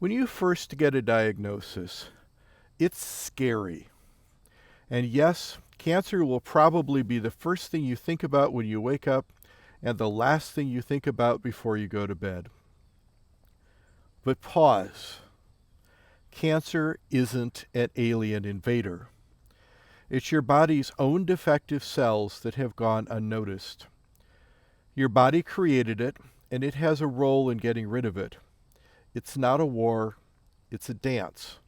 When you first get a diagnosis, it's scary. And yes, cancer will probably be the first thing you think about when you wake up and the last thing you think about before you go to bed. But pause. Cancer isn't an alien invader. It's your body's own defective cells that have gone unnoticed. Your body created it, and it has a role in getting rid of it. It's not a war, it's a dance.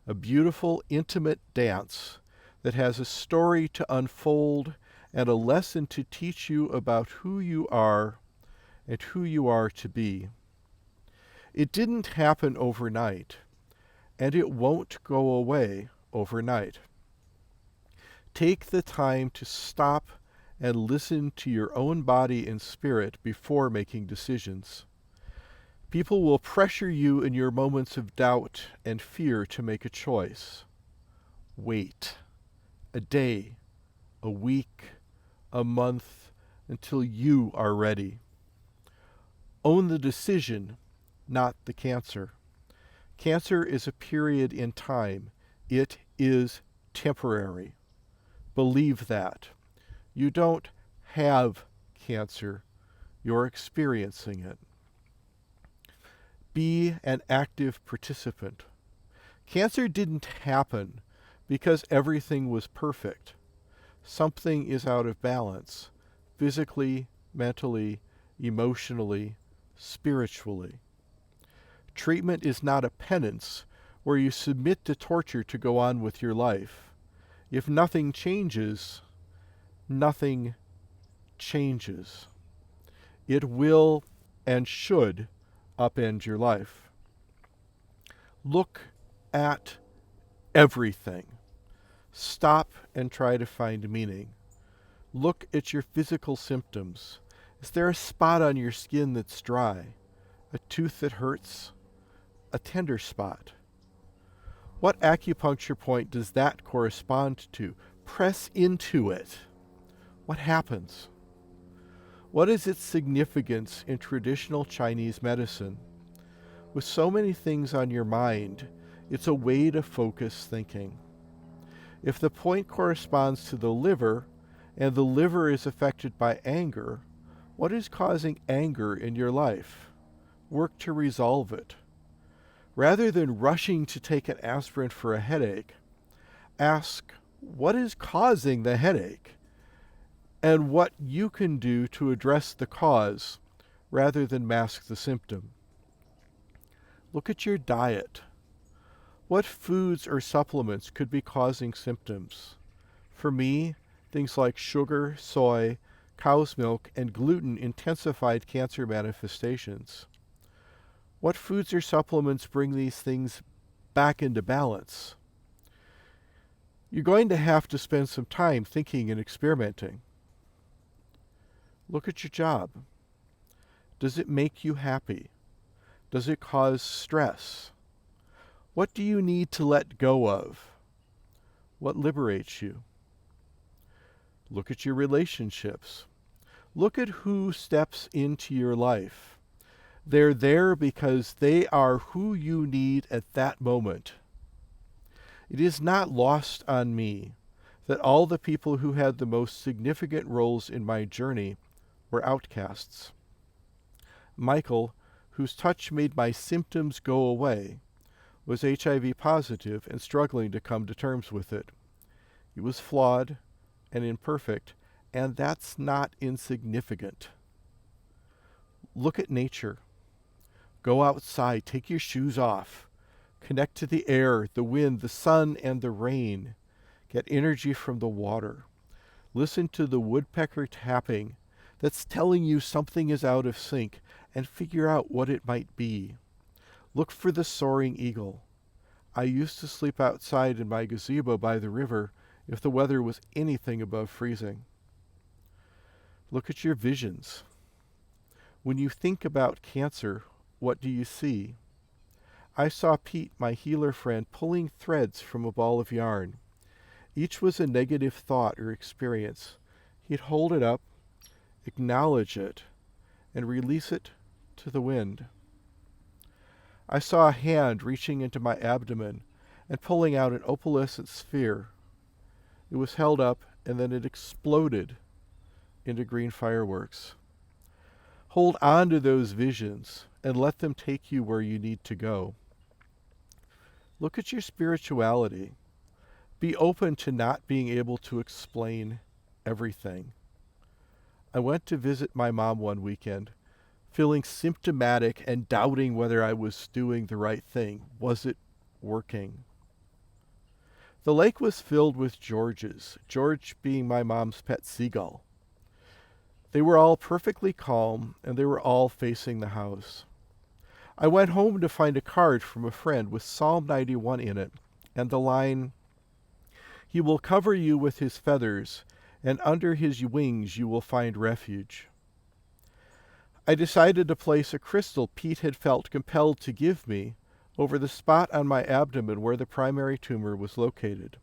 A beautiful, intimate dance that has a story to unfold and a lesson to teach you about who you are and who you are to be. It didn't happen overnight, and it won't go away overnight. Take the time to stop and listen to your own body and spirit before making decisions. People will pressure you in your moments of doubt and fear to make a choice. Wait a day, a week, a month, until you are ready. Own the decision, not the cancer. Cancer is a period in time. It is temporary. Believe that. You don't have cancer. You're experiencing it. Be an active participant. Cancer didn't happen because everything was perfect. Something is out of balance, physically, mentally, emotionally, spiritually. Treatment is not a penance where you submit to torture to go on with your life. If nothing changes, nothing changes. It will and should upend your life. Look at everything. Stop and try to find meaning. Look at your physical symptoms. Is there a spot on your skin that's dry? A tooth that hurts? A tender spot? What acupuncture point does that correspond to? Press into it. What happens? What is its significance in traditional Chinese medicine? With so many things on your mind, it's a way to focus thinking. If the point corresponds to the liver, and the liver is affected by anger, what is causing anger in your life? Work to resolve it. Rather than rushing to take an aspirin for a headache, ask what is causing the headache and what you can do to address the cause rather than mask the symptom. Look at your diet. What foods or supplements could be causing symptoms? For me, things like sugar, soy, cow's milk, and gluten intensified cancer manifestations. What foods or supplements bring these things back into balance? You're going to have to spend some time thinking and experimenting. Look at your job. Does it make you happy? Does it cause stress? What do you need to let go of? What liberates you? Look at your relationships. Look at who steps into your life. They're there because they are who you need at that moment. It is not lost on me that all the people who had the most significant roles in my journey were outcasts. Michael, whose touch made my symptoms go away, was HIV positive and struggling to come to terms with it. He was flawed and imperfect, and that's not insignificant. Look at nature. Go outside, take your shoes off. Connect to the air, the wind, the sun, and the rain. Get energy from the water. Listen to the woodpecker tapping that's telling you something is out of sync, and figure out what it might be. Look for the soaring eagle. I used to sleep outside in my gazebo by the river if the weather was anything above freezing. Look at your visions. When you think about cancer, what do you see? I saw Pete, my healer friend, pulling threads from a ball of yarn. Each was a negative thought or experience. He'd hold it up, acknowledge it, and release it to the wind. I saw a hand reaching into my abdomen and pulling out an opalescent sphere. It was held up, and then it exploded into green fireworks. Hold on to those visions and let them take you where you need to go. Look at your spirituality. Be open to not being able to explain everything. I went to visit my mom one weekend, feeling symptomatic and doubting whether I was doing the right thing. Was it working? The lake was filled with Georges, George being my mom's pet seagull. They were all perfectly calm, and they were all facing the house. I went home to find a card from a friend with Psalm 91 in it, and the line, "He will cover you with his feathers, and under his wings you will find refuge." I decided to place a crystal Pete had felt compelled to give me over the spot on my abdomen where the primary tumor was located.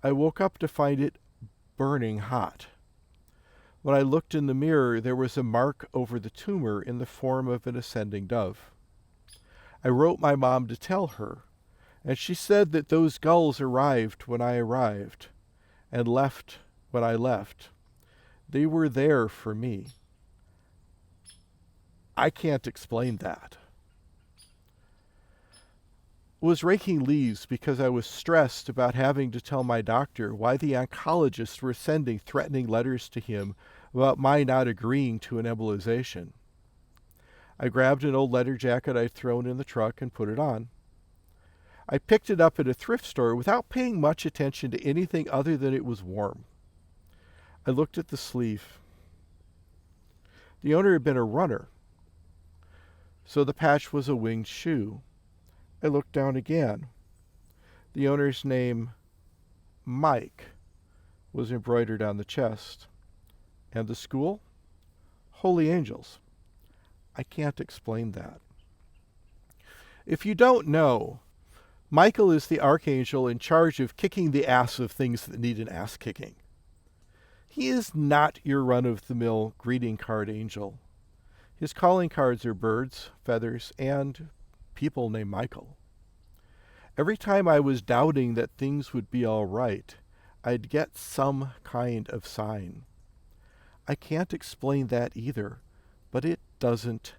I woke up to find it burning hot. When I looked in the mirror, there was a mark over the tumor in the form of an ascending dove. I wrote my mom to tell her, and she said that those gulls arrived when I arrived and left when I left. They were there for me. I can't explain that. I was raking leaves because I was stressed about having to tell my doctor why the oncologists were sending threatening letters to him about my not agreeing to an embolization. I grabbed an old leather jacket I'd thrown in the truck and put it on. I picked it up at a thrift store without paying much attention to anything other than it was warm. I looked at the sleeve. The owner had been a runner, so the patch was a winged shoe. I looked down again. The owner's name, Mike, was embroidered on the chest. And the school? Holy Angels. I can't explain that. If you don't know, Michael is the archangel in charge of kicking the ass of things that need an ass kicking. He is not your run-of-the-mill greeting card angel. His calling cards are birds, feathers, and people named Michael. Every time I was doubting that things would be all right, I'd get some kind of sign. I can't explain that either, but it doesn't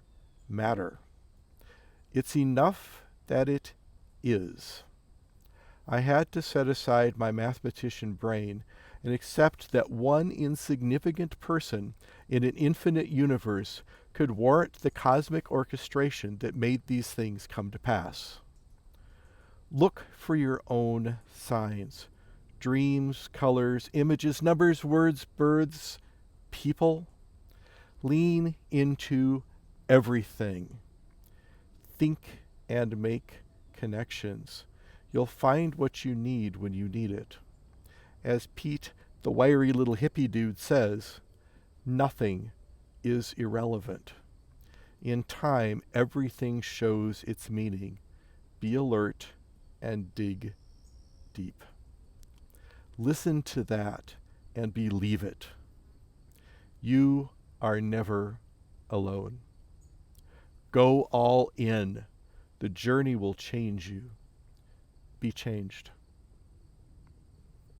matter. It's enough that it is. I had to set aside my mathematician brain and accept that one insignificant person in an infinite universe could warrant the cosmic orchestration that made these things come to pass. Look for your own signs. Dreams, colors, images, numbers, words, birds, people. Lean into everything. Think and make connections. You'll find what you need when you need it. As Pete, the wiry little hippie dude, says, nothing is irrelevant. In time, everything shows its meaning. Be alert and dig deep. Listen to that and believe it. You are never alone. Go all in. The journey will change you. Be changed.